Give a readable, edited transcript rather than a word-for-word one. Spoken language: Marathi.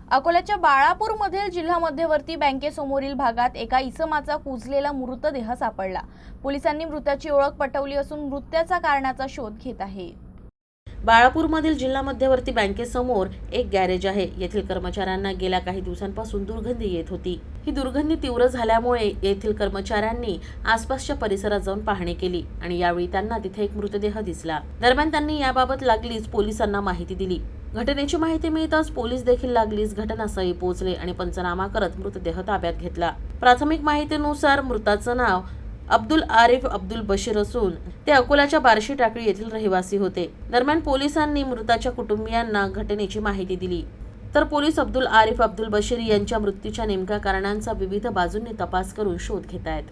अकोल्याच्या बाळापूरमधील जिल्हा मध्यवर्ती बँकेसमोरील भागात एका इसमाचा कुजलेला मृतदेह सापडला। पोलिसांनी मृताची ओळख पटवली असून मृत्यूच्या कारणाचा शोध घेत आहे। बाळापूरमधील जिल्हा मध्यवर्ती बँकेसमोर एक गॅरेज आहे। येथील कर्मचाऱ्यांना गेल्या काही दिवसांपासून दुर्गंधी येत होती। ही दुर्गंधी तीव्र झाल्यामुळे येथील कर्मचाऱ्यांनी आसपासच्या परिसरात जाऊन पाहणी केली आणि यावेळी त्यांना तिथे एक मृतदेह दिसला। दरम्यान त्यांनी याबाबत लागलीच पोलिसांना माहिती दिली। घटनेची माहिती मिळताच पोलीस देखील लागलीच घटनास्थळी पोहोचले आणि पंचनामा करत मृतदेह ताब्यात घेतला। प्राथमिक माहितीनुसार मृताचं नाव अब्दुल आरिफ अब्दुल बशीर असून ते अकोल्याच्या बार्शी टाकळी येथील रहिवासी होते। दरम्यान पोलिसांनी मृताच्या कुटुंबियांना घटनेची माहिती दिली तर पोलीस अब्दुल आरिफ अब्दुल बशीर यांच्या मृत्यूच्या नेमक्या कारणांचा विविध बाजूंनी तपास करून शोध घेत आहेत।